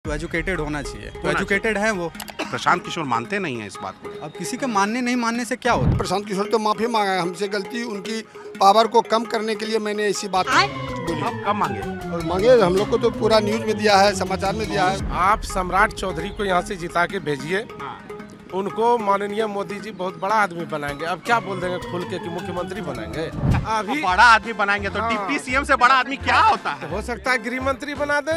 तो एजुकेटेड होना चाहिए, तो एजुकेटेड है वो। प्रशांत किशोर मानते नहीं है इस बात को। अब किसी के मानने नहीं मानने से क्या होता है? प्रशांत किशोर तो माफी मांगा है, हमसे गलती उनकी पावर को कम करने के लिए मैंने ऐसी बात बोली। आप कब मांगे? और मांगे हम लोग को तो पूरा न्यूज में दिया है, समाचार में दिया है। आप सम्राट चौधरी को यहाँ से जिता के भेजिए, उनको माननीय मोदी जी बहुत बड़ा आदमी बनाएंगे। अब क्या बोल देंगे खुल के कि मुख्यमंत्री बनाएंगे? अभी बड़ा आदमी बनाएंगे तो डिप्टी सीएम से बड़ा आदमी क्या होता है? हो सकता है गृह मंत्री बना दे।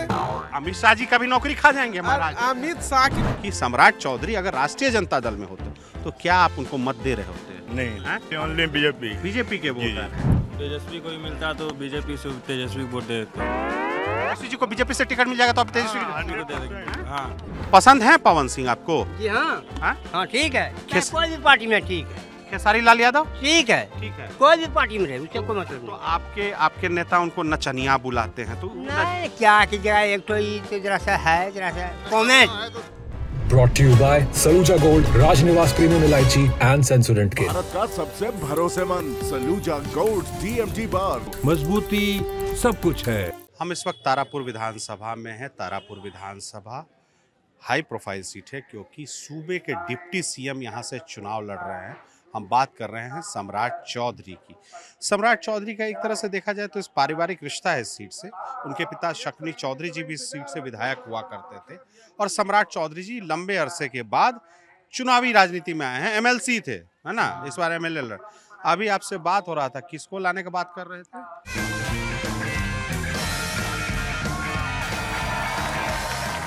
अमित शाह जी कभी नौकरी खा जाएंगे महाराज। अमित शाह कि सम्राट चौधरी अगर राष्ट्रीय जनता दल में होते तो क्या आप उनको मत दे रहे होते? नहीं, ओनली बीजेपी। बीजेपी के वोटर हैं। तेजस्वी कोई मिलता तो बीजेपी से तेजस्वी वोट दे देते। तेजस्वी जी को बीजेपी से टिकट मिल जाएगा तो आप तेजस्वी को दे देंगे। हाँ, पसंद है पवन सिंह आपको? जी हाँ, हाँ? हाँ ठीक है। किस- कोई भी पार्टी में ठीक है, खेसारी लाल यादव ठीक है, ठीक है। कोई भी पार्टी में रहे उससे कोई मतलब तो नहीं। आपके नेता उनको नचनिया बुलाते हैं तो नहीं क्या की जगह एक तो ये तो जरा सा है, जरा सा comment. Brought to you by Saluja Gold, Rajnivas Premium Elaichi and Sensorynt के। भारत का सबसे भरोसेमंद सलूजा गोल्ड DMT बार, मजबूती सब कुछ है। हम इस वक्त तारापुर विधानसभा में हैं। तारापुर विधानसभा हाई प्रोफाइल सीट है क्योंकि सूबे के डिप्टी सीएम यहाँ से चुनाव लड़ रहे हैं। हम बात कर रहे हैं सम्राट चौधरी की। सम्राट चौधरी का एक तरह से देखा जाए तो इस पारिवारिक रिश्ता है इस सीट से। उनके पिता शक्नी चौधरी जी भी इस सीट से विधायक हुआ करते थे और सम्राट चौधरी जी लंबे अरसे के बाद चुनावी राजनीति में आए हैं। एमएलसी थे, है ना, इस बार एमएलए लड़। अभी आपसे बात हो रहा था, किसको लाने की बात कर रहे थे?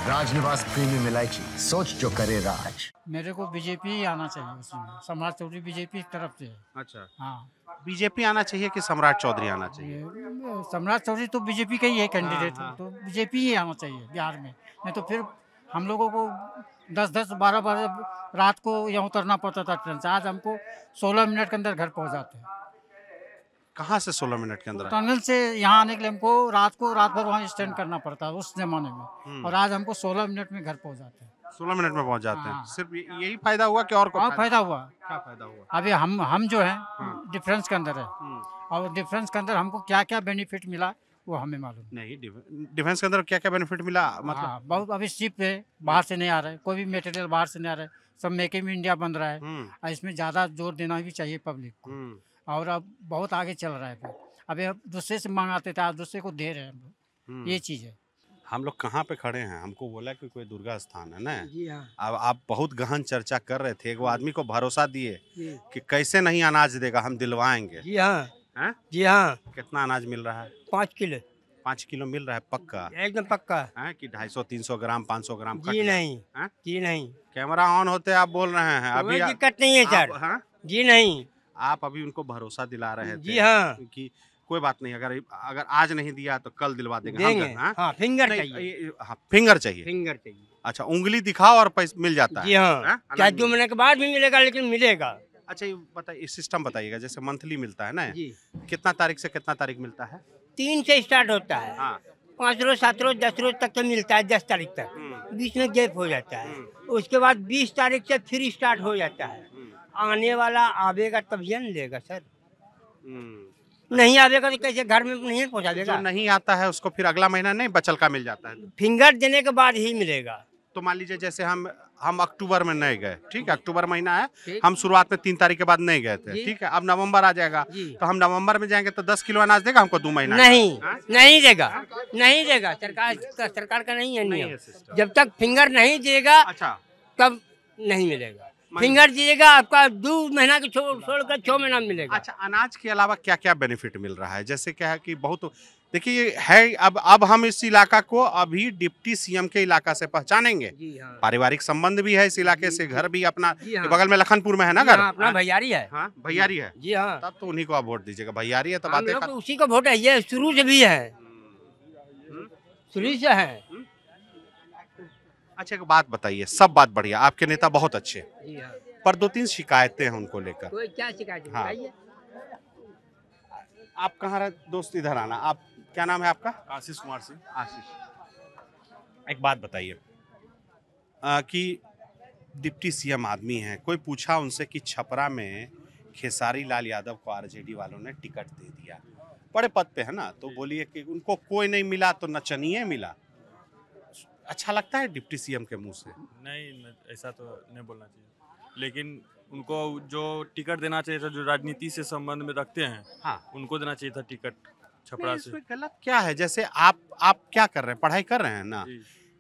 राजनिवास प्रीमियम इलायची, सोच जो करे राज। मेरे को बीजेपी ही आना चाहिए उसमें। सम्राट चौधरी बीजेपी की तरफ से है। अच्छा, हाँ, बीजेपी आना चाहिए कि सम्राट चौधरी आना चाहिए? ये सम्राट चौधरी तो बीजेपी का ही है कैंडिडेट, हाँ। तो बीजेपी ही आना चाहिए बिहार में। नहीं तो फिर हम लोगों को 10-10, 12-12 रात को यहाँ उतरना पड़ता था ट्रेन से। आज हमको 16 मिनट के अंदर घर पहुँच जाते हैं। कहाँ से 16 मिनट के अंदर? टनल से यहाँ आने के लिए हमको रात भर वहाँ स्टैंड करना पड़ता है उस जमाने में, और आज हमको 16 मिनट में घर पहुँच जाते हैं। 16 मिनट में पहुंच जाते हैं। हाँ। सिर्फ यही फायदा हुआ कि और और फायदा हुआ? क्या फायदा हुआ? अभी हम जो है डिफरेंस के अंदर है, और डिफरेंस के अंदर हमको क्या क्या बेनिफिट मिला वो हमें मालूम नहीं। डिफेंस के अंदर क्या क्या बेनिफिट मिला? मतलब हाँ, बहुत। अभी शिप है, बाहर से नहीं आ रहा है, कोई भी मटेरियल बाहर से नहीं आ रहा है, सब मेक इन इंडिया बन रहा है। और इसमें ज़्यादा जोर देना भी चाहिए पब्लिक को, और अब बहुत आगे चल रहा है। अभी अब दूसरे से मंगाते थे, आज दूसरे को दे रहे हैं हम लोग। ये चीज़ है। हम लोग कहाँ पे खड़े हैं? हमको बोला कि कोई दुर्गा स्थान है ना। जी हाँ। अब आप बहुत गहन चर्चा कर रहे थे। वो आदमी को भरोसा दिए कि कैसे नहीं अनाज देगा, हम दिलवाएंगे। जी हाँ, हैं? जी हाँ। कितना अनाज मिल रहा है? 5 किलो। 5 किलो मिल रहा है पक्का? एकदम पक्का है कि 250-300 ग्राम, 500 ग्राम? जी नहीं, हैं? जी नहीं, कैमरा ऑन होते आप बोल रहे हैं कोई अभी? दिक्कत नहीं है सर। हाँ? जी नहीं। आप अभी उनको भरोसा दिला रहे थे। जी हाँ। कि कोई बात नहीं, अगर आज नहीं दिया तो कल दिलवा देंगे। देंगे। हाँ, फिंगर नहीं, चाहिए। हाँ, फिंगर चाहिए। फिंगर चाहिए। अच्छा, उंगली दिखाओ और पैसा मिल जाता है? जी हाँ, हाँ? क्या 2 महीने के बाद भी मिलेगा, लेकिन मिलेगा। अच्छा, ये बताइए, सिस्टम बताइएगा। जैसे मंथली मिलता है ना, जी। कितना तारीख से कितना तारीख मिलता है? 3 से स्टार्ट होता है। हाँ। 5 रोज, 7 रोज, 10 रोज तक तो मिलता है, 10 तारीख तक। बीच में गैप हो जाता है। उसके बाद 20 तारीख से फिर स्टार्ट हो जाता है। आने वाला आवेगा तभी न लेगा सर। नहीं आवेगा तो कैसे घर में नहीं पहुँचा देगा? जो नहीं आता है उसको फिर अगला महीना नहीं बचल का मिल जाता है? फिंगर देने के बाद ही मिलेगा। तो मान लीजिए जैसे हम अक्टूबर में नहीं गए, ठीक है, अक्टूबर महीना है, ठीक। हम शुरुआत में 3 तारीख के बाद नहीं गए थे, जी। ठीक है, अब नवंबर आ जाएगा, जी। तो हम नवंबर में जाएंगे तो 10 किलो अनाज देगा हमको 2 महीना? नहीं, हाँ? नहीं देगा, नहीं देगा। सरकार का नहीं है नहीं नियम। है सिस्टम। जब तक फिंगर नहीं देगा अच्छा, तब नहीं मिलेगा। फिंगर दिएगा आपका 2 महीना के छोड़कर 6 महीना में मिलेगा। अच्छा, अनाज के अलावा क्या क्या बेनिफिट मिल रहा है? जैसे क्या है कि बहुत, देखिए है, अब हम इस इलाका को अभी डिप्टी सीएम के इलाका से पहचानेंगे। जी हाँ। पारिवारिक संबंध भी है इस इलाके से, घर भी अपना जी हाँ। बगल में लखनपुर में है ना जी घर? हाँ, अपना भैयारी है। हाँ, भैयारी है। जी हाँ, तब तो उन्हीं को आप वोट दीजिएगा। भैयारी है तो हम बातें लोग तो उसी का वोट है, ये शुरू से भी है, शुरू से है। अच्छा, एक बात बताइए, सब बात बढ़िया, आपके नेता बहुत अच्छे, जी हाँ। पर 2-3 शिकायतें हैं उनको लेकर। कोई क्या शिकायत है? हाँ। बताइए। आप कहाँ रहे दोस्त? इधर आना। आप, क्या नाम है आपका? आशीष कुमार सिंह। आशीष, एक बात बताइए कि डिप्टी सीएम आदमी हैं, कोई पूछा उनसे कि छपरा में खेसारी लाल यादव को आरजेडी वालों ने टिकट दे दिया, बड़े पद पे है ना, तो बोलिए कि उनको कोई नहीं मिला तो नचनिए मिला। अच्छा लगता है डिप्टी सीएम के मुंह से? नहीं, ऐसा तो नहीं बोलना चाहिए, लेकिन उनको जो टिकट देना चाहिए था, जो राजनीति से संबंध में रखते हैं, हाँ, उनको देना चाहिए था टिकट छपरा से। गलत क्या है? जैसे आप क्या कर रहे हैं, पढ़ाई कर रहे हैं ना,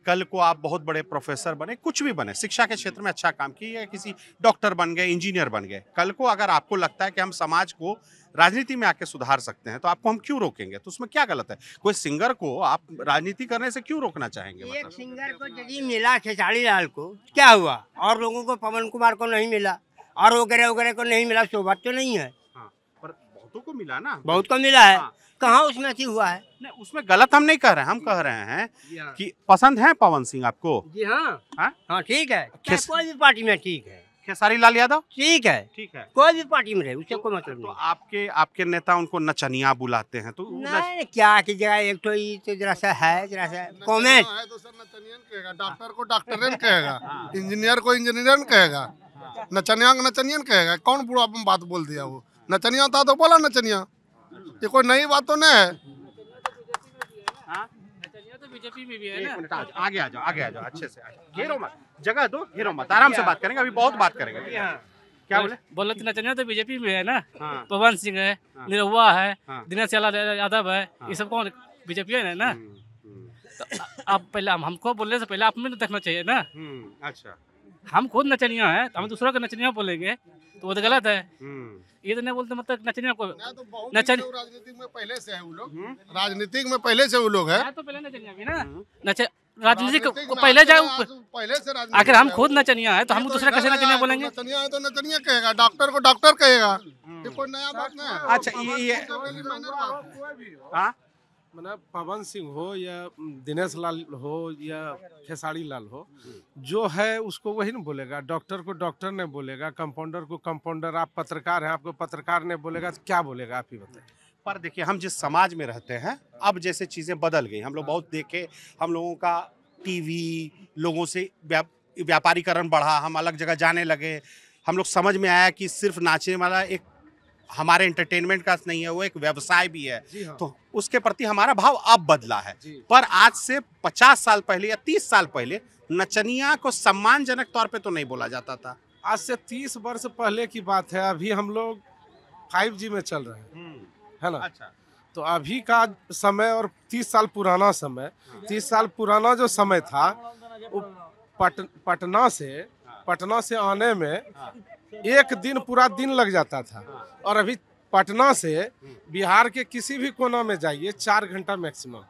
कल को आप बहुत बड़े प्रोफेसर बने, कुछ भी बने, शिक्षा के क्षेत्र में अच्छा काम किए, किसी डॉक्टर बन गए, इंजीनियर बन गए, कल को अगर आपको लगता है कि हम समाज को राजनीति में आके सुधार सकते हैं तो आपको हम क्यों रोकेंगे? तो उसमें क्या गलत है? कोई सिंगर को आप राजनीति करने से क्यों रोकना चाहेंगे? एक सिंगर को यदि मिला खेसारी लाल को, क्या हुआ? और लोगों को, पवन कुमार को नहीं मिला, और वगैरह वगैरह को नहीं मिला, सो बात तो नहीं है। हाँ, पर बहुतों को मिला ना, बहुत को मिला है। हाँ। कहाँ उसमें अच्छी हुआ है? नहीं, उसमें गलत हम नहीं कह रहे हैं, हम कह रहे हैं कि पसंद है पवन सिंह आपको? जी हाँ, हाँ, हाँ ठीक है, कोई भी पार्टी में ठीक है। खेसारी लाल यादव ठीक है, ठीक है, कोई भी पार्टी में रहे, उससे कोई मतलब तो नहीं। आपके नेता उनको नचनिया बुलाते हैं, तो नहीं, क्या की जगह एक तो ये तो जरा सा है, जरा सा कॉमेंट है तो सर नचनियन कहेगा, डॉक्टर को डॉक्टरन कहेगा, इंजीनियर को इंजीनियरन कहेगा, नचनिया को नचनियन कहेगा। कौन बुरा बात बोल दिया? वो नचनिया था तो बोला नचनिया, ये कोई नई बात तो नहीं है। तो बीजेपी में भी है ना। आगे आ जाओ अच्छे से, घेरो मत, जगह दो, घेरो मत, आराम से बात करेंगे, अभी बहुत बात करेंगे। क्या बोले तो नचनिया तो बीजेपी में है ना। पवन सिंह है, निरहुआ है, दिनेश यादव है, ये सब कौन बीजेपी है ना। तो आप पहले हमको बोलने से पहले आप में देखना चाहिए ना। अच्छा, हम खुद नचनिया है, हम दूसरों को नचनिया बोलेंगे तो वो तो गलत है। ये तो नहीं बोलते मतलब नचनिया को राजनीतिक में पहले से है वो लोग, राजनीतिक में पहले से वो लोग है, तो पहले नचनिया भी ना, राजनीति को पहले जाओ, पहले से अगर हम खुद नचनिया है तो हम दूसरा कैसे नचनिया बोलेंगे? नचनिया है तो नचनिया कहेगा, डॉक्टर को डॉक्टर कहेगा, ये कोई नया बात नहीं है। अच्छा, ये मतलब पवन सिंह हो या दिनेश लाल हो या खेसारी लाल हो, जो है उसको वही नहीं बोलेगा, डॉक्टर को डॉक्टर ने बोलेगा, कंपाउंडर को कंपाउंडर। आप पत्रकार हैं, आपको पत्रकार ने बोलेगा तो क्या बोलेगा? आप ही बताइए। पर देखिए, हम जिस समाज में रहते हैं, अब जैसे चीज़ें बदल गई, हम लोग बहुत देखे, हम लोगों का टीवी, लोगों से व्यापारीकरण बढ़ा, हम अलग जगह जाने लगे, हम लोग समझ में आया कि सिर्फ नाचने वाला एक हमारे एंटरटेनमेंट का नहीं है, वो एक व्यवसाय भी है। हाँ। तो उसके प्रति हमारा भाव अब बदला है। पर आज से 50 साल पहले या 30 साल पहले नचनिया को सम्मानजनक तौर पे तो नहीं बोला जाता था। आज से 30 वर्ष पहले की बात है, अभी हम लोग 5G में चल रहे हैं, है ना। अच्छा, तो अभी का समय और 30 साल पुराना समय, 30 साल पुराना जो समय था वो पटना से आने में एक दिन, पूरा दिन लग जाता था, और अभी पटना से बिहार के किसी भी कोना में जाइए 4 घंटा मैक्सिमम।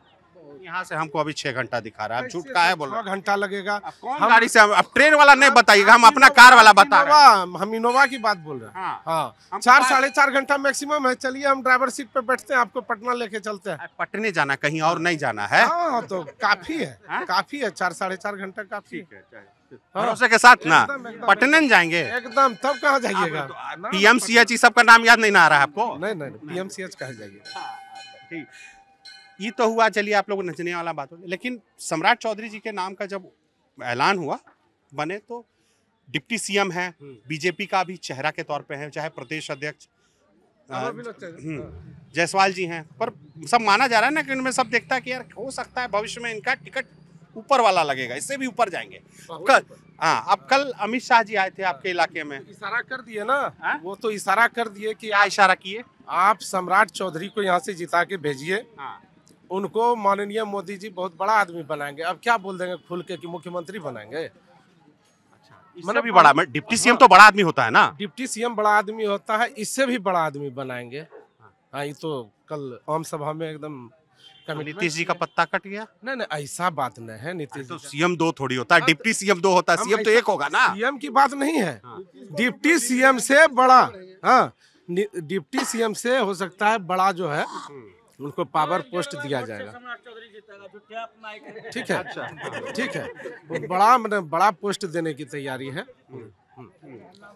यहाँ से हमको अभी 6 घंटा दिखा रहा है, झूठ का है बोल रहा है। 6 घंटा लगेगा। हम गाड़ी से, अब ट्रेन वाला नहीं बताइएगा, हम अपना कार वाला बता रहे हैं। हम इनोवा की बात बोल रहे हैं। हाँ, 4-4.5 घंटा मैक्सिमम है। चलिए हम ड्राइवर सीट पे बैठते हैं, आपको पटना लेके चलते हैं। पटने जाना, कहीं और नहीं जाना है। हाँ, तो काफी है, काफी है, 4-4.5 घंटा काफी है। भरोसे के साथ ना पटने जाएंगे एकदम, तब कहाँ जाइएगा? PMCH सब का नाम याद नहीं ना आ रहा है आपको? नहीं, PMCH कहाँ जाइएगा? ठीक, ये तो हुआ। चलिए, आप लोग नचने वाला बात हो, लेकिन सम्राट चौधरी जी के नाम का जब ऐलान हुआ, बने, तो डिप्टी सीएम है, बीजेपी का भी चेहरा के तौर पे है, चाहे प्रदेश अध्यक्ष जायसवाल जी हैं, पर सब माना जा रहा है ना कि इनमें सब देखता है कि यार हो सकता है भविष्य में इनका टिकट ऊपर वाला लगेगा, इससे भी ऊपर जाएंगे। अब कल अमित शाह जी आए थे आपके इलाके में, इशारा कर दिए ना। वो तो इशारा कर दिए कि क्या इशारा किए? आप सम्राट चौधरी को यहाँ से जिता के भेजिए, उनको माननीय मोदी जी बहुत बड़ा आदमी बनाएंगे। अब क्या बोल देंगे खुल के कि मुख्यमंत्री बनाएंगे? मतलब भी बड़ा, डिप्टी सीएम तो बड़ा आदमी होता है ना। डिप्टी सीएम बड़ा आदमी होता है, इससे भी बड़ा आदमी बनाएंगे। हाँ, ये तो कल आम सभा में एकदम नीतीश जी का पत्ता कट गया। नहीं, ऐसा बात नहीं है। नीतीश तो सीएम 2 थोड़ी होता है, डिप्टी सीएम 2 होता है, सीएम तो 1 होगा ना। सीएम की बात नहीं है, डिप्टी सीएम से बड़ा। हाँ, डिप्टी सीएम से हो सकता है बड़ा जो है, उनको पावर पोस्ट दिया जाएगा। ठीक है, ठीक है, वो बड़ा, मतलब बड़ा पोस्ट देने की तैयारी है।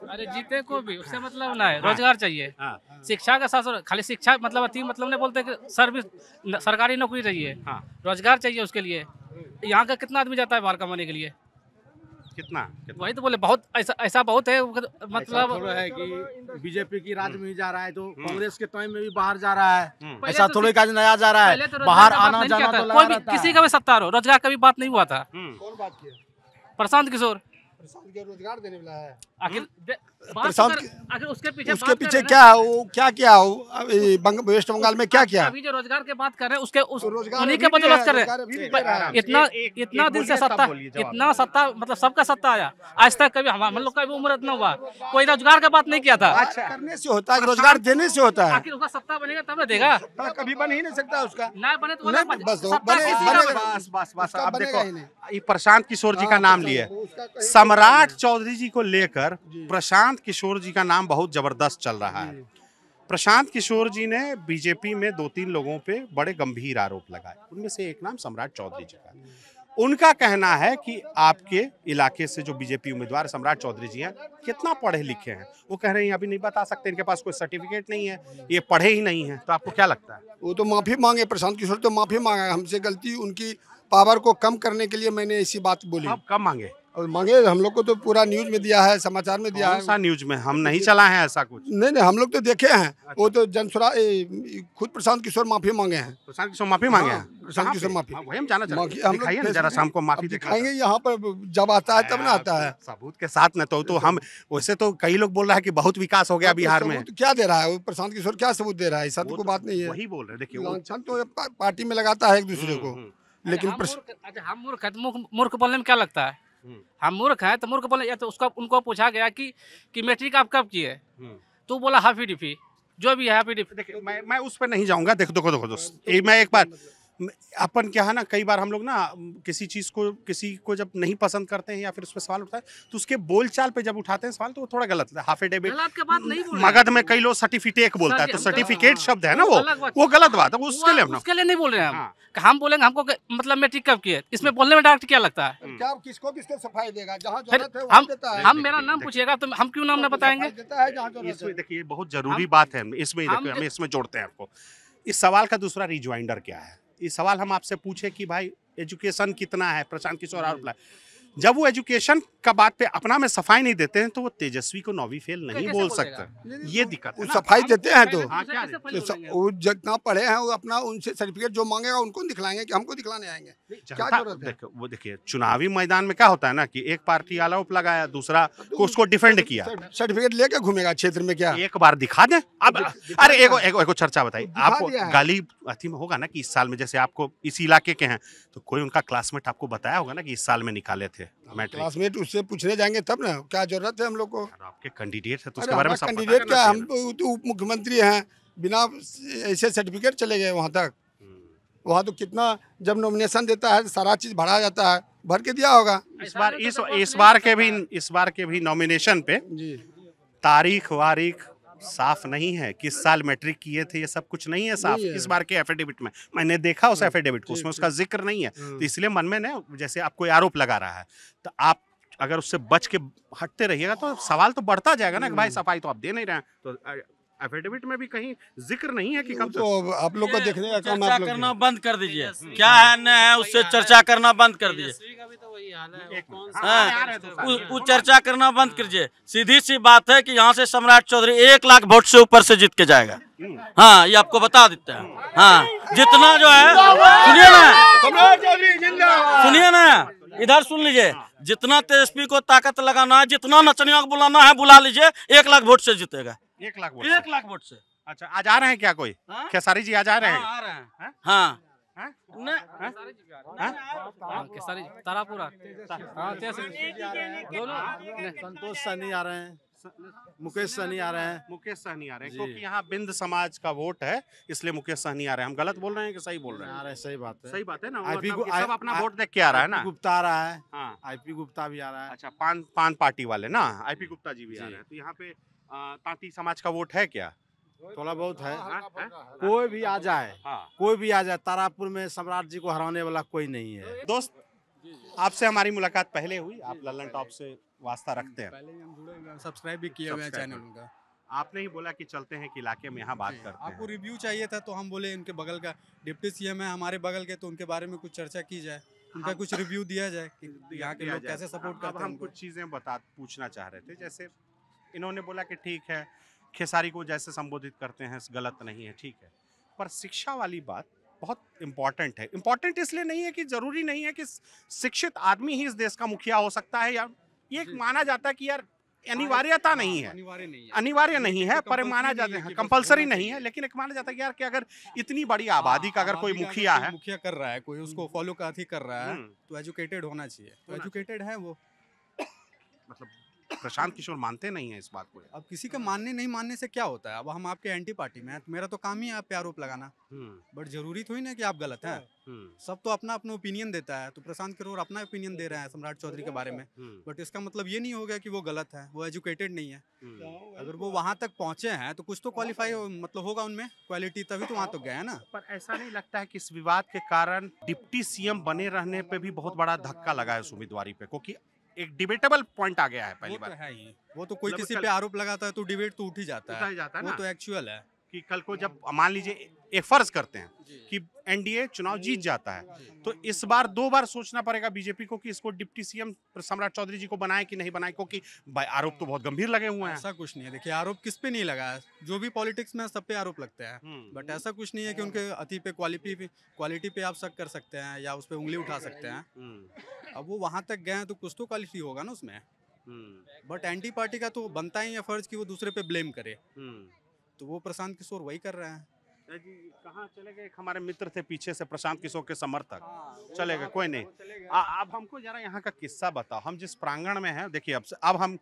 अरे जीते को भी उससे मतलब ना है, रोजगार चाहिए। शिक्षा का साथ, खाली शिक्षा मतलब नहीं बोलते कि सर्विस, सरकारी नौकरी चाहिए। रोजगार चाहिए उसके लिए। यहाँ का कितना आदमी जाता है बाहर कमाने के लिए? कितना वही तो बोले बहुत ऐसा बहुत है मतलब है कि बीजेपी की राज में ही जा रहा है तो कांग्रेस के टाइम में भी बाहर जा रहा है। ऐसा थोड़े का नया जा रहा है, बाहर आना जाना तो कोई भी किसी का भी सत्तार हो, रोजगार का भी बात नहीं हुआ था। कौन बात किया? प्रशांत किशोर रोजगार देने वाला है। आखिर प्रशांत उसके पीछे क्या है? वो क्या किया? वेस्ट बंगाल में क्या किया? अभी जो रोजगार के बात कर रहे हैं उसके रोजगार उन्हीं के बदौलत कर रहे हैं। इतना दिन से सत्ता, इतना सत्ता मतलब सबका सत्ता आया, आज तक कभी हम लोग का भी उम्र इतना हुआ कोई रोजगार का बात नहीं किया था। करने से होता है, रोजगार देने से होता है। आखिर उसका सत्ता बनेगा तब ना देगा, कभी बन ही नहीं सकता उसका। ना बने तो बस अब देखो ये प्रशांत किशोर जी का नाम लिए, सम्राट चौधरी जी को लेकर प्रशांत किशोर जी का नाम बहुत जबरदस्त चल रहा है। प्रशांत किशोर जी ने बीजेपी में 2-3 लोगों पे बड़े गंभीर आरोप लगाए, उनमें से एक नाम सम्राट चौधरी जी का। उनका कहना है कि आपके इलाके से जो बीजेपी उम्मीदवार सम्राट चौधरी जी हैं कितना पढ़े लिखे हैं। वो कह रहे हैं अभी नहीं बता सकते, इनके पास कोई सर्टिफिकेट नहीं है, ये पढ़े ही नहीं है। तो आपको क्या लगता है? वो तो माफी मांगे, प्रशांत किशोर तो माफी मांगा, हमसे गलती, उनकी पावर को कम करने के लिए मैंने ऐसी बात बोली। आप कब मांगे? और मांगे हम लोग को तो पूरा न्यूज में दिया है, समाचार में दिया है। न्यूज में हम नहीं चला है ऐसा कुछ। नहीं हम लोग तो देखे हैं। वो तो खुद प्रशांत किशोर माफी मांगे हैं। प्रशांत किशोर माफी मांगे हैं? प्रशांत किशोर माफी वही हम जाना चाहते हैं, दिखाइए ना जरा शाम को माफी दिखाएंगे। यहाँ पर जब आता है तब ना आता है सबूत के साथ न। तो हम वैसे तो कई लोग बोल रहा है कि बहुत विकास हो गया बिहार में। क्या दे रहा है प्रशांत किशोर? क्या सबूत दे रहा है? ऐसा तो कोई बात नहीं है। वही बोल रहे, देखिए लांछन तो पार्टी में लगाता है एक दूसरे को। लेकिन हम मूर्ख है तो मूर्ख बोलने में क्या लगता है? हम मूर्ख हैं तो मूर्ख बोले। या तो उसका उनको पूछा गया कि मैट्रिक आप कब किए, तो बोला हाफी डिफी जो भी है हाफी डिफी। देखिए मैं उस पर नहीं जाऊंगा। देखो दोस्त, मैं एक बार अपन क्या है ना, कई बार हम लोग ना किसी को जब नहीं पसंद करते हैं या फिर उस पर सवाल उठता है तो उसके बोलचाल पे जब उठाते हैं सवाल तो वो थोड़ा गलत है। हाफ एडेविट मगध में कई लोग सर्टिफिकेट बोलता है, तो सर्टिफिकेट शब्द है ना वो गलत बात है। उसके लिए नहीं बोल रहे हैं हम बोलेंगे हमको मतलब मैट्रिक कब किए, इसमें बोलने में डायरेक्ट क्या लगता है? क्या किसको सफाई देगा? जहाँ जरूरत है वहाँ देता है। हम मेरा नाम पूछिएगा तो हम क्यों नाम न बताएंगे? इसमें देखिए बहुत जरूरी बात है, इसमें हम इसमें जोड़ते हैं आपको। इस सवाल का दूसरा रिज्वाइंडर क्या है? इस सवाल हम आपसे पूछे कि भाई एजुकेशन कितना है, प्रशांत किशोर आरोप लगाए। जब वो एजुकेशन का बात पे अपना में सफाई नहीं देते हैं तो वो तेजस्वी को 9वीं फेल नहीं बोल सकते। ये दिक्कत है। सफाई देते हैं तो वो जितना पढ़े हैं वो अपना उनसे सर्टिफिकेट जो मांगेगा उनको दिखलाएंगे कि हमको दिखलाने आएंगे। क्या जरूरत है? वो देखिए चुनावी मैदान में क्या होता है ना कि एक पार्टी आरोप लगाया, दूसरा को उसको डिफेंड किया, सर्टिफिकेट लेके घूमेगा क्षेत्र में। क्या एक बार दिखा दें? अब अरे एगो चर्चा बताइए आपको गाली अथी में होगा ना कि इस साल में, जैसे आपको इस इलाके के हैं तो कोई उनका क्लासमेट आपको बताया होगा ना कि इस साल में निकाले थे क्लासमेट, उससे पूछने जाएंगे तब ना। क्या जरूरत है हम लोग को? आपके कैंडिडेट है तो उसके बारे में सब कैंडिडेट क्या, हम तो उप मुख्यमंत्री हैं, बिना ऐसे सर्टिफिकेट चले गए वहाँ तक। वहाँ तो कितना जब नॉमिनेशन देता है सारा चीज भरा जाता है, भर के दिया होगा। इस बार के भी नॉमिनेशन पे तारीख वारीख साफ नहीं है, किस साल मैट्रिक किए थे, ये सब कुछ नहीं है साफ। इस बार के एफिडेविट में मैंने देखा उस एफिडेविट को, उसमें उसका जिक्र नहीं है। तो इसलिए मन में ना, जैसे आप कोई आरोप लगा रहा है तो आप अगर उससे बच के हटते रहिएगा तो सवाल तो बढ़ता जाएगा ना कि भाई सफाई तो आप दे नहीं रहे हैं। तो एफिडेविट में भी कहीं जिक्र नहीं है कि कब तो आप लोग को देखने का काम चर्चा करना बंद कर दीजिए। क्या है न है उससे चर्चा करना बंद कर दीजिए। उस चर्चा करना बंद कीजिए। सीधी सी बात है कि यहाँ से सम्राट चौधरी 1 लाख वोट से ऊपर से जीत के जाएगा। हाँ, ये आपको बता देते हैं। हाँ, जितना जो है सुनिए ना, इधर सुन लीजिए, जितना तेजस्वी को ताकत लगाना है, जितना नचनिया को बुलाना है बुला लीजिए, 1 लाख वोट से जीतेगा। 1 लाख वोट? 1 लाख वोट से। अच्छा, आज आ रहे हैं क्या कोई? खेसारी जी आज आ रहे हैं? आ रहे हैं। हाँ, तारापुरा संतोष सहनी आ रहे हैं, मुकेश सहनी आ रहे हैं। मुकेश सहनी आ रहे हैं क्योंकि यहाँ बिंद समाज का वोट है, इसलिए मुकेश सहनी आ रहे हैं। हम गलत बोल रहे हैं कि सही बोल रहे हैं? आ रहे, सही बात है। सही बात है ना। सब अपना वोट देख के आ रहा है ना। गुप्ता आ रहा है। हाँ, आईपी गुप्ता भी आ रहा है। अच्छा, पान पार्टी वाले ना, आईपी गुप्ता जी भी आ रहे हैं। तो यहाँ पे तांती समाज का वोट है क्या? थोड़ा बहुत है। कोई भी आ जाए, कोई भी आ जाए, तारापुर में सम्राट जी को हराने वाला कोई नहीं है। दोस्त, आपसे हमारी मुलाकात पहले हुई, आप लल्लन टॉप से वास्ता रखते हैं? पहले हम जुड़े हुए हैं, सब्सक्राइब भी किए हुए हैं चैनल उनका। आपने ही बोला कि चलते हैं कि इलाके में यहाँ बात करते हैं। आपको रिव्यू चाहिए था तो हम बोले इनके बगल का डिप्टी सीएम है हमारे बगल के, तो उनके बारे में कुछ चर्चा की जाए। उनका कुछ रिव्यू दिया जाए कि यहाँ के दिया लोग जाए। कैसे सपोर्ट अब करते हैं हम उनको। कुछ चीज़ें पूछना चाह रहे थे, जैसे इन्होंने बोला कि ठीक है खेसारी को जैसे संबोधित करते हैं गलत नहीं है, ठीक है, पर शिक्षा वाली बात बहुत इम्पॉर्टेंट है। इम्पॉर्टेंट इसलिए नहीं है कि जरूरी नहीं है कि शिक्षित आदमी ही इस देश का मुखिया हो सकता है, या ये माना जाता है कि यार अनिवार्यता नहीं है, अनिवार्य नहीं है, पर माना जाता है कंपलसरी नहीं है, लेकिन एक माना जाता है कि यार कि अगर इतनी बड़ी आबादी का अगर कोई मुखिया है, मुखिया कर रहा है, कोई उसको फॉलो कर रहा है, तो एजुकेटेड होना चाहिए। तो एजुकेटेड है वो। मतलब प्रशांत किशोर मानते नहीं है इस बात को। अब किसी का मानने नहीं मानने से क्या होता है? अब हम आपके एंटी पार्टी में हैं, तो मेरा तो काम ही है आप पे आरोप लगाना, बट जरूरी थोड़ी ना कि आप गलत हैं। सब तो अपना अपना ओपिनियन देता है, तो प्रशांत किशोर अपना ओपिनियन दे रहे हैं सम्राट चौधरी के बारे में, बट इसका मतलब ये नहीं हो गया कि वो गलत है, वो एजुकेटेड नहीं है। अगर वो वहाँ तक पहुँचे हैं तो कुछ तो क्वालिफाई मतलब होगा उनमें क्वालिटी, तभी तो वहाँ तक गए हैं ना। पर ऐसा नहीं लगता है कि इस विवाद के कारण डिप्टी सीएम बने रहने पे भी बहुत बड़ा धक्का लगा है उस उम्मीदवारी पे, क्योंकि एक डिबेटेबल पॉइंट आ गया है पहली बार। है ही, वो तो कोई मतलब किसी कल- पे आरोप लगाता है तो डिबेट तो उठ ही जाता उठा ही जाता है वो ना। तो एक्चुअल है कि कल को जब मान लीजिए एक फर्ज करते हैं कि एनडीए चुनाव जीत जाता है, तो इस बार 2 बार सोचना पड़ेगा बीजेपी को कि इसको डिप्टी सीएम सम्राट चौधरी जी को बनाए कि नहीं बनाए, क्योंकि आरोप तो बहुत गंभीर लगे हुए हैं। ऐसा कुछ नहीं है। देखिए आरोप किस पे नहीं लगा है, जो भी पॉलिटिक्स में सब पे आरोप लगते हैं, बट ऐसा कुछ नहीं है कि उनके अति पे क्वालिटी पे आप शक कर सकते हैं या उस पे उंगली उठा सकते हैं। अब वो वहां तक गए हैं तो कुछ तो क्वालिटी होगा ना उसमें। बट एंटी पार्टी का तो बनता ही है फर्ज कि वो दूसरे पे ब्लेम करे, तो वो प्रशांत किशोर वही कर रहे हैं। जी कहाँ चले गए? हमारे मित्र थे पीछे से प्रशांत किशोर के समर्थक, चले गए, कोई नहीं। अब हमको जरा यहाँ का किस्सा बताओ। हम जिस प्रांगण में हैं, देखिए अब हम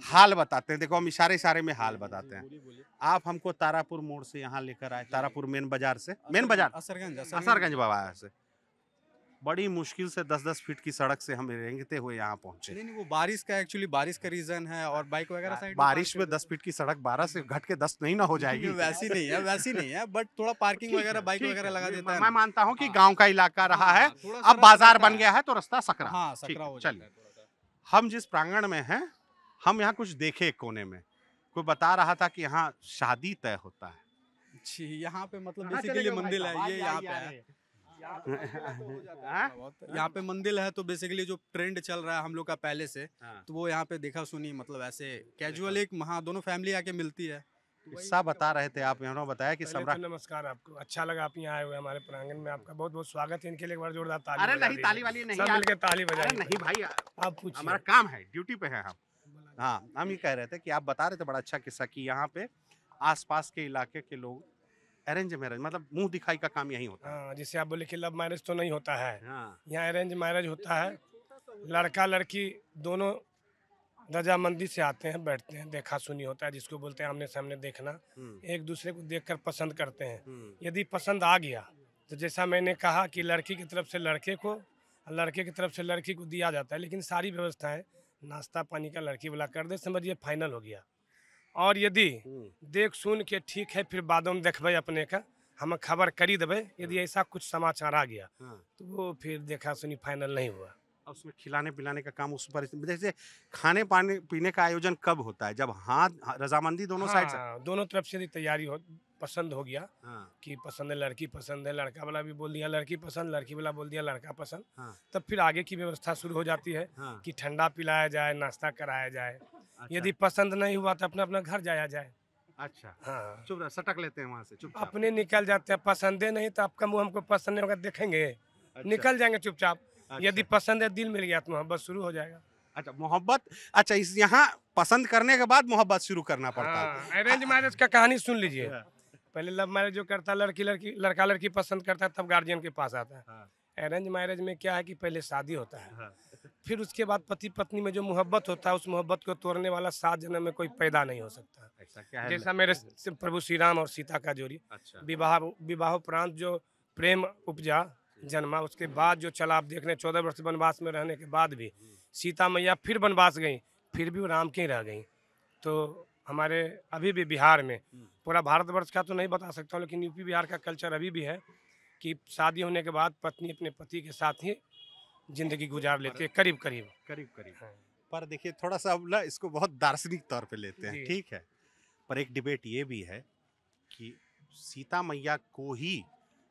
हाल बताते हैं, देखो हम इशारे में हाल बताते हैं। आप हमको तारापुर मोड़ से यहाँ लेकर आए, तारापुर मेन बाजार से, मेन बाजार असरगंज बाबा से, बड़ी मुश्किल से 10-10 फीट की सड़क से हम रेंगते हुए यहाँ पहुंचे। नहीं वो बारिश का एक्चुअली बारिश का रीजन है, और बाइक वगैरह साइड बारिश में 10 फीट की सड़क 12 से घट के 10 नहीं ना हो जाएगी। वैसी नहीं है, बट थोड़ा पार्किंग वगैरह बाइक वगैरह लगा देता है। मैं मानता हूँ कि गांव का इलाका रहा है, अब बाजार बन गया है तो रास्ता सकरा। हो जाता है। हम जिस प्रांगण में हैं, हम यहाँ कुछ देखे एक कोने में, कोई बता रहा था कि यहाँ शादी तय होता है। जी यहाँ पे मतलब बेसिकली मंदिर है, ये यहाँ पे है। यहाँ पे मंदिर है, तो बेसिकली जो ट्रेंड चल रहा है हम लोग का पहले से, तो वो यहाँ पे देखा सुनी, मतलब ऐसे कैजुअल एक दोनों फैमिली आके मिलती है। किस्सा बता रहे थे आप, इन्होंने बताया कि सम्राट। नमस्कार आपको, अच्छा लगा आप यहाँ आए हुए हमारे प्रांगण में, आपका बहुत बहुत स्वागत है। इनके लिए एक बार जोरदार ताली। अरे नहीं, ताली वाली नहीं, सब मिलकर ताली बजाएं। नहीं भाई, आप पूछिए, हमारा काम है, ड्यूटी पे है हम। हाँ, हम ये कह रहे थे कि आप बता रहे थे बड़ा अच्छा किस्सा कि यहाँ पे आसपास के इलाके के लोग अरेंज मैरिज, मतलब मुंह दिखाई का काम यही होता है। हाँ, जिसे आप बोले कि लव मैरिज तो नहीं होता है, यहाँ अरेंज मैरिज होता है। लड़का लड़की दोनों रजामंदी से आते हैं, बैठते हैं, देखा सुनी होता है, जिसको बोलते हैं आमने सामने देखना। एक दूसरे को देखकर पसंद करते हैं। यदि पसंद आ गया तो जैसा मैंने कहा कि लड़की की तरफ से लड़के को, लड़के की तरफ से लड़की को दिया जाता है, लेकिन सारी व्यवस्थाएं नाश्ता पानी का लड़की वाला कर दे, समझिए फाइनल हो गया। और यदि देख सुन के ठीक है, फिर बाद में देखबे अपने का, हम खबर करी देवे। यदि ऐसा कुछ समाचार आ गया तो वो फिर देखा सुनी फाइनल नहीं हुआ। उसमें खिलाने पिलाने का काम उस पर, जैसे खाने पाने पीने का आयोजन कब होता है? जब हाथ रजामंदी दोनों साइड से, दोनों तरफ से तैयारी हो, पसंद हो गया कि पसंद है, लड़की पसंद है, लड़का वाला भी बोल दिया लड़की पसंद, लड़की वाला बोल दिया लड़का पसंद, तब फिर आगे की व्यवस्था शुरू हो जाती है कि ठंडा पिलाया जाए, नाश्ता कराया जाए। यदि पसंद नहीं हुआ तो अपना अपना घर जाया जाए। अच्छा, हाँ, चुप रह, सटक लेते हैं वहाँ से, चुप अपने निकल जाते हैं। पसंदे नहीं तो आपका मुँह हमको पसंद नहीं होगा, देखेंगे निकल जाएंगे चुपचाप। यदि पसंद है, दिल मिल गया तो मोहब्बत शुरू हो जाएगा। अच्छा, मोहब्बत, अच्छा, इस यहाँ पसंद करने के बाद मोहब्बत शुरू करना पड़ता है। अरेंज मैरिज का कहानी सुन लीजिए। पहले लव मैरिज जो करता है, लड़का लड़की पसंद करता है, तब गार्जियन के पास आता है। अरेंज मैरिज में क्या है कि पहले शादी होता है, फिर उसके बाद पति पत्नी में जो मोहब्बत होता है, उस मोहब्बत को तोड़ने वाला 7 जन्म में कोई पैदा नहीं हो सकता। ऐसा क्या है? जैसा मेरे प्रभु श्री राम और सीता का जोड़ी, विवाहोपरांत जो प्रेम उपजा, जन्मा, उसके बाद जो चला, आप देख रहे 14 वर्ष वनवास में रहने के बाद भी सीता मैया फिर वनवास गई, फिर भी वो राम की रह गई। तो हमारे अभी भी बिहार में, पूरा भारतवर्ष का तो नहीं बता सकता हूँ, लेकिन यूपी बिहार का कल्चर अभी भी है कि शादी होने के बाद पत्नी अपने पति के साथ ही जिंदगी गुजार लेती है, करीब करीब। पर देखिए थोड़ा सा अब ना इसको बहुत दार्शनिक तौर पे लेते हैं, ठीक है, पर एक डिबेट ये भी है कि सीता मैया को ही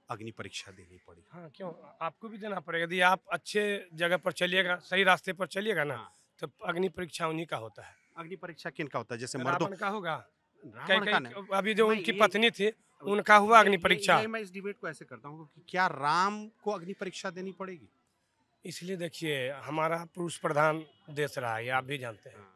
अग्नि परीक्षा देनी पड़ी? हाँ, क्यों आपको भी देना पड़ेगा। यदि आप अच्छे जगह पर चलिएगा, सही रास्ते पर चलिएगा ना, तो अग्नि परीक्षा उन्हीं का होता है। अग्नि परीक्षा किनका होता है? जैसे मर्दों रावण का होगा, रावण का नहीं। अभी जो उनकी पत्नी थी उनका हुआ अग्नि परीक्षा। मैं इस डिबेट को ऐसे करता हूँ कि क्या राम को अग्नि परीक्षा देनी पड़ेगी? इसलिए देखिए, हमारा पुरुष प्रधान देश रहा है, ये आप भी जानते हैं।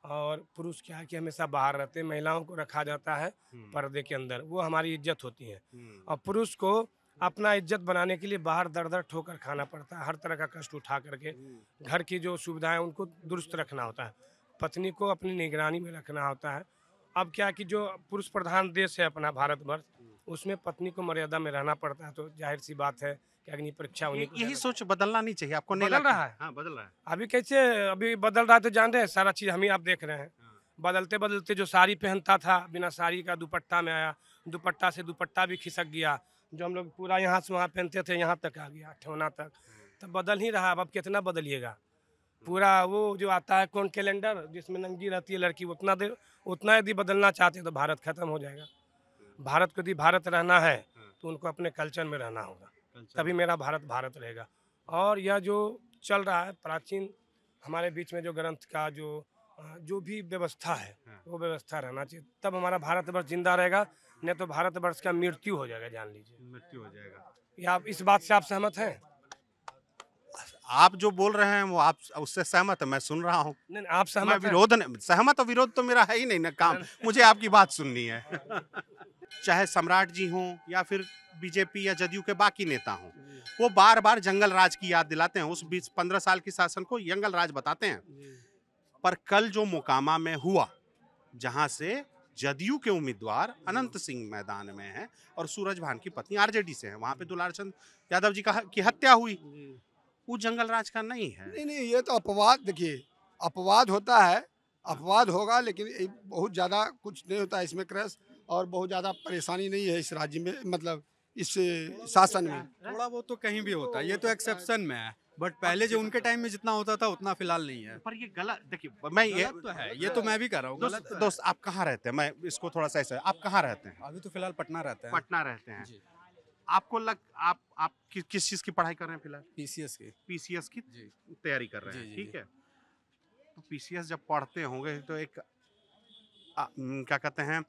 और पुरुष क्या है कि हमेशा बाहर रहते हैं, महिलाओं को रखा जाता है पर्दे के अंदर, वो हमारी इज्जत होती है। और पुरुष को अपना इज्जत बनाने के लिए बाहर दर दर ठोकर खाना पड़ता है, हर तरह का कष्ट उठा करके घर की जो सुविधाएं उनको दुरुस्त रखना होता है, पत्नी को अपनी निगरानी में रखना होता है। अब क्या कि जो पुरुष प्रधान देश है अपना भारतवर्ष, उसमें पत्नी को मर्यादा में रहना पड़ता है। तो जाहिर सी बात है कि अग्नि परीक्षा उन्हीं को यही सोच बदलना नहीं चाहिए आपको? नहीं बदल रहा है। हाँ, बदल रहा है। अभी कैसे अभी बदल रहा है तो जान रहे हैं, सारा चीज हम ही आप देख रहे हैं। बदलते बदलते जो साड़ी पहनता था बिना साड़ी का दुपट्टा में आया, दुपट्टा से दुपट्टा भी खिसक गया, जो हम लोग पूरा यहाँ से वहाँ पहनते थे यहाँ तक आ गया, ठेवना तक। तो बदल ही रहा। अब कितना बदलिएगा? पूरा वो जो आता है कौन कैलेंडर जिसमें नंगी रहती है लड़की, उतना यदि बदलना चाहते हैं तो भारत खत्म हो जाएगा। भारत को यदि भारत रहना है तो उनको अपने कल्चर में रहना होगा, तभी मेरा भारत भारत रहेगा। और यह जो चल रहा है प्राचीन हमारे बीच में जो ग्रंथ का जो भी व्यवस्था है वो व्यवस्था रहना चाहिए, तब हमारा भारतवर्ष जिंदा रहेगा। नहीं तो भारतवर्ष का मृत्यु हो जाएगा, जान लीजिए। मृत्यु हो जाएगा। या आप इस बात से आप सहमत हैं? आप जो बोल रहे हैं वो आप उससे सहमत है, मैं सुन रहा हूँ। नहीं, आप सहमत विरोध सहमत और विरोध तो मेरा है ही नहीं ना काम, मुझे आपकी बात सुननी है। चाहे सम्राट जी हों या फिर बीजेपी या जदयू के बाकी नेता हों, वो बार बार जंगल राज की याद दिलाते हैं। उस 15 साल की शासन को जंगल राज बताते हैं। पर कल जो मोकामा में हुआ, जहां से जदयू के उम्मीदवार अनंत सिंह मैदान में हैं और सूरजभान की पत्नी आरजेडी से हैं, वहां पे दुलार चंद यादव जी की हत्या हुई, वो जंगल राज का नहीं है। नहीं, ये तो अपवाद, देखिए अपवाद होता है, अपवाद होगा, लेकिन बहुत ज़्यादा कुछ नहीं होता इसमें क्रैश, और बहुत ज़्यादा परेशानी नहीं है इस राज्य में, मतलब इस शासन में। थोड़ा बहुत तो कहीं भी होता है, ये तो एक्सेप्शन में है, बट पहले जो उनके टाइम में जितना होता था उतना फिलहाल नहीं है। पर ये गलत, देखिए मैं ये तो है, ये तो मैं भी कर रहा हूँ। दोस्त आप कहाँ रहते हैं? मैं इसको थोड़ा सा ऐसा, आप कहाँ रहते हैं? अभी तो फिलहाल पटना रहते हैं। पटना रहते हैं। आपको आप किस चीज की पढ़ाई कर रहे हैं फिलहाल? पीसीएस की तैयारी कर रहे हैं, ठीक है। तो पीसीएस जब पढ़ते होंगे तो एक क्या कहते हैं,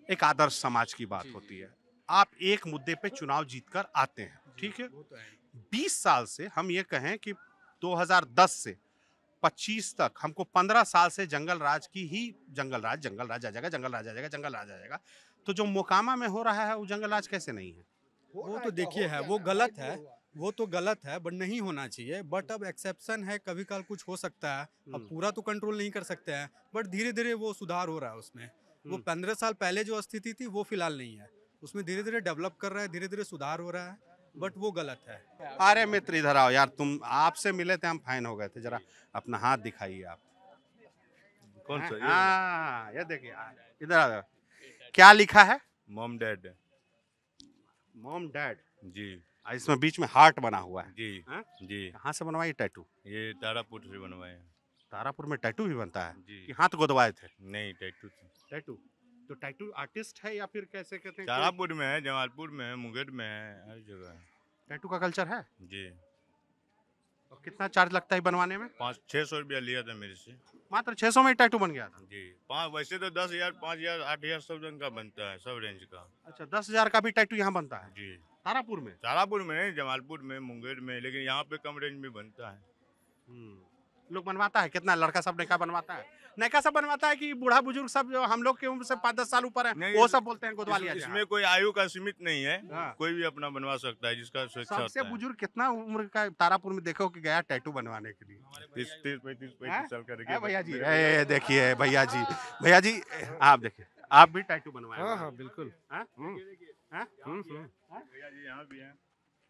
एक आदर्श समाज की बात होती है। आप एक मुद्दे पे चुनाव जीतकर आते हैं, ठीक है। 20 साल से हम ये कहें कि 2010 से 25 तक हमको 15 साल से जंगल राज की ही जंगल राज आ जाएगा। तो जो मोकामा में हो रहा है वो जंगल राज कैसे नहीं है? वो तो देखिए है, वो गलत है, वो तो गलत है, बट नहीं होना चाहिए। बट अब एक्सेप्शन है, कभी कल कुछ हो सकता है। अब पूरा तो कंट्रोल नहीं कर सकते हैं, बट धीरे धीरे वो सुधार हो रहा है उसमें। वो 15 साल पहले जो स्थिति थी वो फिलहाल नहीं है, उसमें धीरे धीरे डेवलप कर रहा है, धीरे धीरे सुधार हो रहा है, बट वो गलत है। अरे मित्र इधर आओ यार, तुम आपसे मिले थे, हम फाइन हो गए थे। जरा अपना हाथ दिखाइए आप। कौन सा? हाँ, ये देखिए इधर आ। क्या लिखा है? Mom dad. मॉम डैड जी। इसमें बीच में हार्ट बना हुआ है जी। जी। कहाँ से बनवाई टैटू? ये तारापुर से बनवाए। तारापुर में टैटू भी बनता है जी। कि हाथ गोदवाए थे? नहीं, टैटू। तो टैटू आर्टिस्ट है या फिर कैसे कहते हैं? तारापुर में है, जमालपुर में है, मुंगेर में है, हर जगह है। टैटू का कल्चर है जी। और कितना चार्ज लगता है बनवाने में? 500-600 रुपया लिया था मेरे से। मात्र 600 में टैटू बन गया था? जी। वैसे तो 10,000, 5,000, 8,000 सब रंग का बनता है, सब रेंज का। अच्छा, 10,000 का भी टैटू यहाँ बनता है? जी। तारापुर में? तारापुर में नहीं, जमालपुर में, मुंगेर में, लेकिन यहाँ पे कम रेंज में बनता है। लोग बनवाता है कितना? लड़का सब नैका बनवाता है? नैका सब बनवाता है कि बूढ़ा बुजुर्ग सब जो हम लोग के उम्र से 5-10 साल ऊपर है वो सब बोलते हैं गोदवा लिया जाए? इसमें कोई आयु का सीमित नहीं है। कोई भी अपना बनवा सकता है जिसका स्वेच्छा होता है। सबसे बुजुर्ग कितना उम्र का तारापुर में देखो कि गया टैटू बनवाने के लिए? 30-35 साल का। भैया जी देखिए, भैया जी आप देखिए, आप भी टैटू बनवाए? हाँ, बिल्कुल। भैया जी यहाँ भी हैं।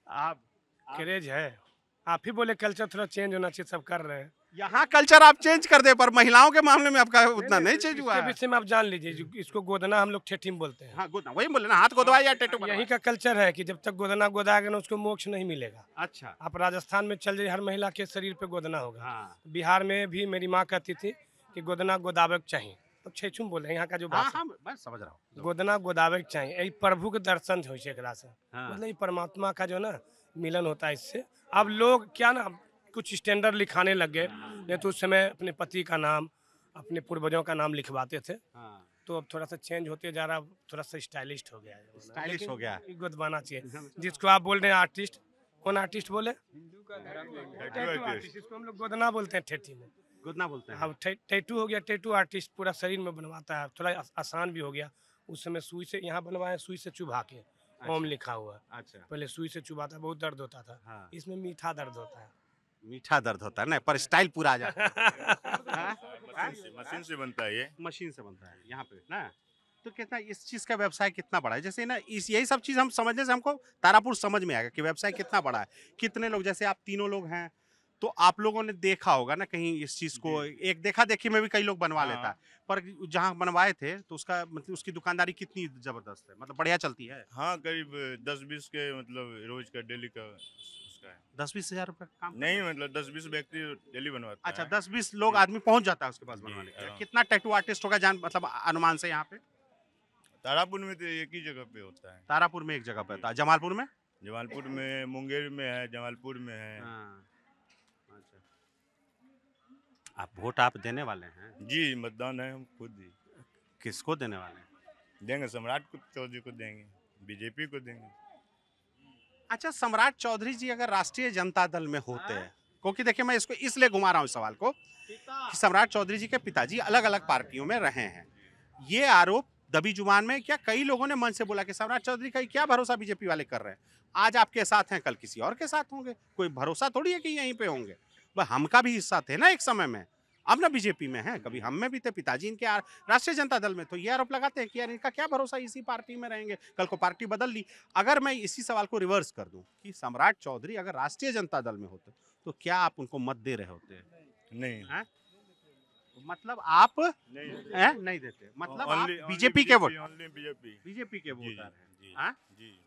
आप क्रेज है, आप ही बोले कल्चर थोड़ा चेंज होना चाहिए, सब कर रहे हैं। यहाँ कल्चर आप चेंज कर दे, पर महिलाओं के मामले में आपका उतना नहीं चेंज हुआ है। विषय में आप जान लीजिए, इसको गोदना हम लोग ठेठी में बोलते हैं। हाँ, गोदना, वही बोले ना, हाथ गोदवाया या टैटू बनवाया। यही का कल्चर है कि जब तक गोदना गोदाएगा ना उसको मोक्ष नहीं मिलेगा। अच्छा। आप राजस्थान में चल जाइए, हर महिला के शरीर पे गोदना होगा। बिहार में भी मेरी माँ कहती थी कि गोदना गोदावक चाहिए। तो छेछुम बोले यहाँ का जो हाँ भाषा हाँ मैं समझ रहा हूँ। गोदना गोदावे के चाहिए यही प्रभु के दर्शन हो एकरा से हाँ। मतलब ये परमात्मा का जो ना मिलन होता है इससे। अब लोग क्या ना कुछ स्टैंडर्ड लिखाने लग गए, नहीं तो उस समय अपने पति का नाम अपने पूर्वजों का नाम लिखवाते थे। हाँ। तो अब थोड़ा सा चेंज होते जा रहा, थोड़ा सा स्टाइलिश हो गया है। स्टाइलिश हो गया। गोदवाना चाहिए जिसको आप बोल रहे हैं आर्टिस्ट, कौन आर्टिस्ट बोले? टैटू आर्टिस्ट, इसको हम लोग गोदना बोलते हैं ठेठी में। गोदना बोलते हैं। अब टैटू हो गया, टैटू आर्टिस्ट पूरा शरीर में बनवाता है, थोड़ा आसान भी हो गया। उस समय सुई से यहाँ बनवाए, सुई से चुभा के ओम लिखा हुआ। अच्छा। पहले सुई से चुभाता, बहुत दर्द होता था। हाँ। इसमें मीठा दर्द होता है। मीठा दर्द होता है ना, पर स्टाइल पूरा आ जाता है। मशीन से बनता है ये। मशीन से बनता है यहाँ पे ना। तो कितना इस चीज़ का व्यवसाय कितना बड़ा है? जैसे ना इस यही सब चीज़ हम समझने से हमको तारापुर समझ में आएगा कि व्यवसाय कितना बड़ा है। कितने लोग, जैसे आप तीनों लोग हैं तो आप लोगों ने देखा होगा ना कहीं इस चीज़ को, एक देखा देखी में भी कई लोग बनवा लेता है, पर जहाँ बनवाए थे तो उसका मतलब उसकी दुकानदारी कितनी जबरदस्त है, मतलब बढ़िया चलती है। हाँ करीब 10-20 के मतलब रोज का डेली का उसका है। 10-20 हज़ार रुपये काम नहीं मतलब 10-20 व्यक्ति डेली बनवाते हैं। अच्छा 10-20 लोग आदमी पहुंच जाता है उसके पास बनवाने के लिए। कितना टैटू आर्टिस्ट होगा जान मतलब अनुमान से यहाँ पे? तारापुर में तो एक ही जगह पे होता है। तारापुर में एक जगह पे होता है। जमालपुर में? जमालपुर में, मुंगेर में है, जमालपुर में है। अच्छा। आप वोट आप देने वाले हैं? जी मतदान है, हम खुद ही। किसको देने वाले हैं? देंगे सम्राट चौधरी को देंगे, बीजेपी को देंगे। अच्छा सम्राट चौधरी जी अगर राष्ट्रीय जनता दल में होते हैं, क्योंकि देखिए मैं इसको इसलिए घुमा रहा हूँ सवाल को कि सम्राट चौधरी जी के पिताजी अलग अलग पार्टियों में रहे हैं। ये आरोप दबी जुबान में क्या कई लोगों ने मन से बोला कि सम्राट चौधरी का क्या भरोसा बीजेपी वाले कर रहे हैं। आज आपके साथ हैं, कल किसी और के साथ होंगे, कोई भरोसा थोड़ी है कि यहीं पे होंगे। भाई हम का भी हिस्सा थे ना एक समय में, अब ना बीजेपी में है, कभी हम में भी थे, पिताजी इनके राष्ट्रीय जनता दल में, तो ये आरोप लगाते हैं कि यार इनका क्या भरोसा, इसी पार्टी में रहेंगे, कल को पार्टी बदल ली। अगर मैं इसी सवाल को रिवर्स कर दूं कि सम्राट चौधरी अगर राष्ट्रीय जनता दल में होते तो क्या आप उनको मत दे रहे होते? नहीं है? मतलब आप नहीं देते, मतलब आप बीजेपी के वोट, बीजेपी के वोटर हैं। जी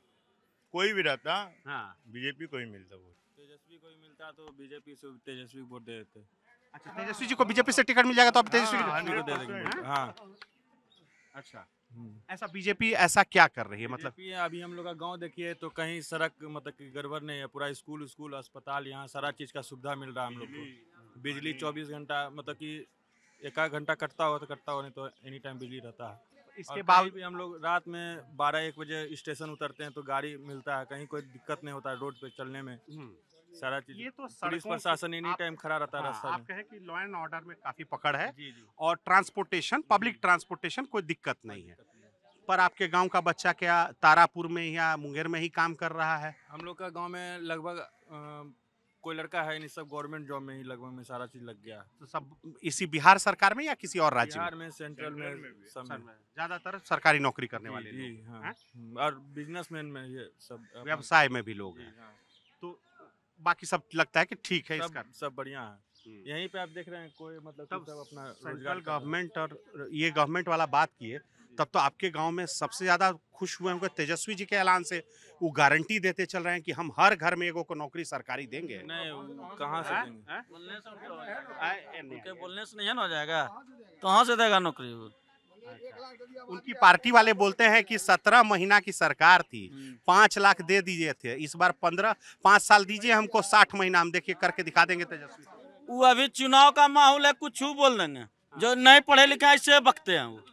कोई भी रहता, हाँ बीजेपी को ही मिलता वोट। तेजस्वी को ही मिलता तो बीजेपी से तेजस्वी वोट दे देते। अच्छा तेजस्वी जी को बीजेपी से टिकट मिल जाएगा तो आप तेजस्वी को दे देंगे। हाँ अच्छा ऐसा बीजेपी ऐसा क्या कर रही है? मतलब अभी हम लोग का गांव देखिए तो कहीं सड़क मतलब कि गड़बड़ नहीं है, पूरा स्कूल अस्पताल यहाँ सारा चीज़ का सुविधा मिल रहा है हम लोग को। बिजली 24 घंटा, मतलब कि एक आध घंटा कटता हो तो कटता हो, नहीं तो एनी टाइम बिजली रहता है। इसके बाद भी हम लोग रात में 12-1 बजे स्टेशन उतरते हैं तो गाड़ी मिलता है, कहीं कोई दिक्कत नहीं होता है रोड पे चलने में। सारा चीज ये तो पुलिस प्रशासन एनी टाइम खड़ा रहता है रास्ता में। आप कहें कि लॉ एंड ऑर्डर में काफी पकड़ है और ट्रांसपोर्टेशन, पब्लिक ट्रांसपोर्टेशन कोई दिक्कत नहीं है। पर आपके गांव का बच्चा क्या तारापुर में या मुंगेर में ही काम कर रहा है? हम लोग का गांव में लगभग कोई लड़का है नहीं, सब गवर्नमेंट जॉब में ही लगभग में सारा चीज लग गया। तो सब इसी बिहार सरकार में या किसी और राज्य बिहार में, सेंट्रल में, ज्यादातर सरकारी नौकरी करने वाले लोग, हाँ। और बिजनेसमैन में ये सब, व्यवसाय में भी लोग हैं। तो बाकी सब लगता है कि ठीक है, इसका सब बढ़िया है। यहीं पे आप देख रहे हैं कोई मतलब सब अपना सेंट्रल गवर्नमेंट और ये गवर्नमेंट वाला बात किए, तब तो आपके गांव में सबसे ज्यादा खुश हुए होंगे तेजस्वी जी के ऐलान से। वो गारंटी देते चल रहे हैं कि हम हर घर में एगो को नौकरी सरकारी देंगे। नहीं कहाँ से देंगे? बोलने से नहीं हो जाएगा, कहाँ से देगा नौकरी? उनकी पार्टी वाले बोलते हैं कि 17 महीना की सरकार थी, 5 लाख दे दीजिए थे, इस बार 5 साल दीजिए हमको, 60 महीना हम देखिए करके दिखा देंगे तेजस्वी। वो अभी चुनाव का माहौल है, कुछ बोल देंगे, जो नहीं पढ़े लिखे ऐसे बकते हैं। वो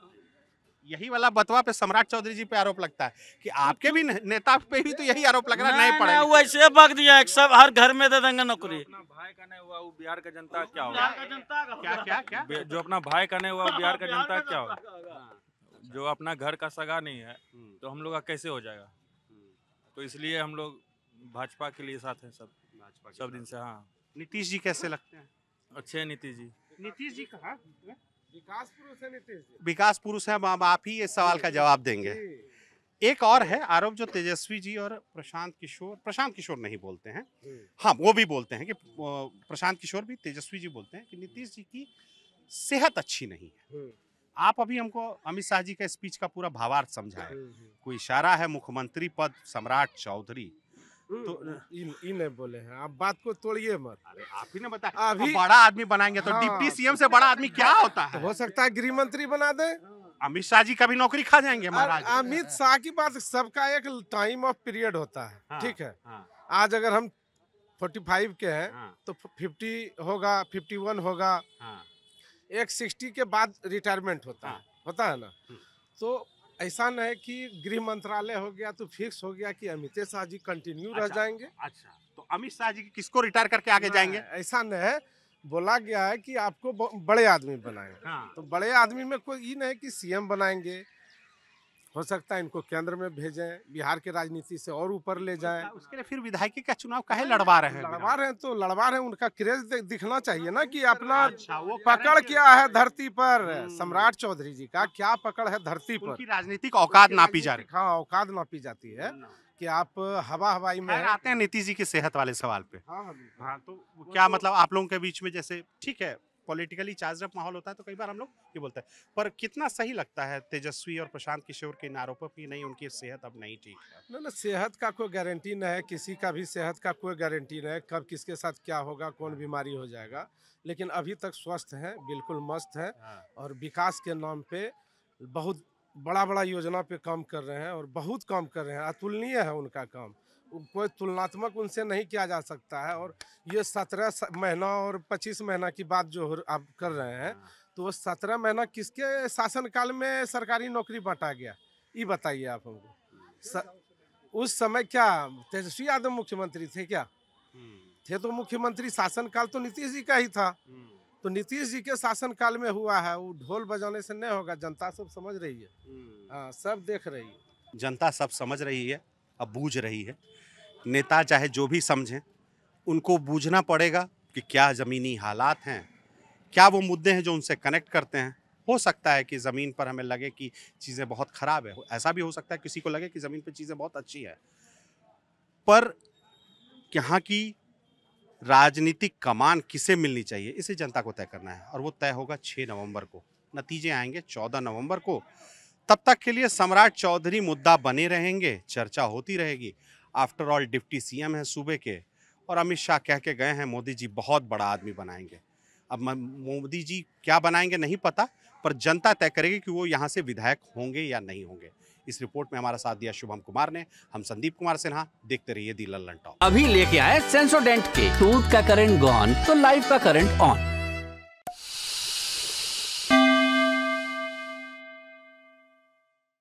यही वाला बतवा पे सम्राट चौधरी जी पे आरोप लगता है कि आपके भी नेता पे भी तो यही आरोप लग रहा है, नहीं पढ़े। वो ऐसे बक दिया है, सब हर घर में दे देंगे नौकरी। भाई का नहीं हुआ वो बिहार का जनता क्या होगा? क्या जो अपना भाई का नहीं हुआ वो बिहार का जनता क्या होगा? जो अपना घर का सगा नहीं है तो हम लोग का कैसे हो जाएगा? तो इसलिए हम लोग भाजपा के लिए साथ हैं सब दिन से। हाँ नीतीश जी कैसे लगते हैं? अच्छे हैं नीतीश जी। नीतीश जी कहाँ? विकास पुरुष है नीतीश जी। विकास पुरुष है, आप ही इस सवाल का जवाब देंगे। एक और है आरोप जो तेजस्वी जी और प्रशांत किशोर नहीं बोलते हैं, हाँ वो भी बोलते हैं कि प्रशांत किशोर भी, तेजस्वी जी बोलते हैं कि नीतीश जी की सेहत अच्छी नहीं है। आप अभी हमको अमित शाह जी का स्पीच का पूरा भावार्थ समझाए। कोई इशारा है मुख्यमंत्री पद सम्राट चौधरी, तो ये नहीं बोले हैं, आप बात को तोड़िए मत। अरे आप ही ने बताया अभी बड़ा आदमी बनाएंगे तो डिप्टी सीएम से बड़ा आदमी क्या होता है? हो सकता है गृह मंत्री बना दे। अमित शाह जी का भी नौकरी खा जाएंगे महाराज। अमित शाह की बात, सबका एक टाइम ऑफ पीरियड होता है। हाँ, ठीक है, हाँ। आज अगर हम 45 के हैं तो 50 होगा, 51 होगा, एक 60 के बाद रिटायरमेंट होता है ना। तो ऐसा नहीं है कि गृह मंत्रालय हो गया तो फिक्स हो गया कि अमित शाह जी कंटिन्यू रह जाएंगे। अच्छा, तो अमित शाह जी किसको रिटायर करके आगे जाएंगे? ऐसा नहीं है, बोला गया है कि आपको बड़े आदमी बनाएंगे। तो बड़े आदमी में कोई ये नहीं कि सीएम बनाएंगे, हो सकता है इनको केंद्र में भेजें, बिहार की राजनीति से और ऊपर ले जाएं। उसके लिए फिर विधायकी का चुनाव काहे लड़वा रहे हैं? लड़वा रहे हैं, उनका क्रेज दिखना चाहिए ना कि अपना पकड़ क्या है धरती पर। सम्राट चौधरी जी का क्या पकड़ है धरती पर? उनकी राजनीतिक औकात नापी जा रही है। हाँ, औकात नापी जाती है कि आप हवाई में आते हैं नीतीश जी की सेहत वाले सवाल पे। हाँ, तो क्या मतलब आप लोगों के बीच में, जैसे ठीक है पॉलिटिकली चार्ज अप माहौल होता है तो कई बार हम लोग ये बोलते हैं, पर कितना सही लगता है तेजस्वी और प्रशांत किशोर के इन आरोपों की नहीं उनकी सेहत अब नहीं ठीक है? ना सेहत का कोई गारंटी नहीं है, किसी का भी सेहत का कोई गारंटी नहीं है, कब किसके साथ क्या होगा, कौन बीमारी हो जाएगा। लेकिन अभी तक स्वस्थ हैं, बिल्कुल मस्त हैं और विकास के नाम पे बहुत बड़ा योजना पे काम कर रहे हैं और बहुत काम कर रहे हैं। अतुलनीय है उनका काम, कोई तुलनात्मक उनसे नहीं किया जा सकता है। और ये 17 महीना और 25 महीना की बात जो आप कर रहे हैं, तो वो 17 महीना किसके शासनकाल में सरकारी नौकरी बांटा गया, ये बताइए आप हमको। उस समय क्या तेजस्वी यादव मुख्यमंत्री थे क्या? थे तो मुख्यमंत्री शासनकाल तो नीतीश जी का ही था। तो नीतीश जी के शासनकाल में हुआ है, वो ढोल बजाने से नहीं होगा। जनता सब समझ रही है, हाँ, सब देख रही है। जनता सब समझ रही है, अब बूझ रही है। नेता चाहे जो भी समझें, उनको बूझना पड़ेगा कि क्या ज़मीनी हालात हैं, क्या वो मुद्दे हैं जो उनसे कनेक्ट करते हैं। हो सकता है कि ज़मीन पर हमें लगे कि चीज़ें बहुत ख़राब है, ऐसा भी हो सकता है किसी को लगे कि ज़मीन पर चीज़ें बहुत अच्छी है। पर यहाँ की राजनीतिक कमान किसे मिलनी चाहिए, इसे जनता को तय करना है और वो तय होगा 6 नवंबर को। नतीजे आएंगे 14 नवंबर को। तब तक के लिए सम्राट चौधरी मुद्दा बने रहेंगे, चर्चा होती रहेगी। आफ्टर ऑल डिप्टी सीएम हैं सूबे के और अमित शाह कह के गए हैं मोदी जी बहुत बड़ा आदमी बनाएंगे। अब मोदी जी क्या बनाएंगे नहीं पता, पर जनता तय करेगी कि वो यहाँ से विधायक होंगे या नहीं होंगे। इस रिपोर्ट में हमारा साथ दिया शुभम कुमार ने। हम संदीप कुमार सिन्हा, देखते रहिए दी लल्लन टॉप। अभी लेके आए सेंसोडेंट के टूथ का करंट गॉन तो लाइफ का करंट ऑन।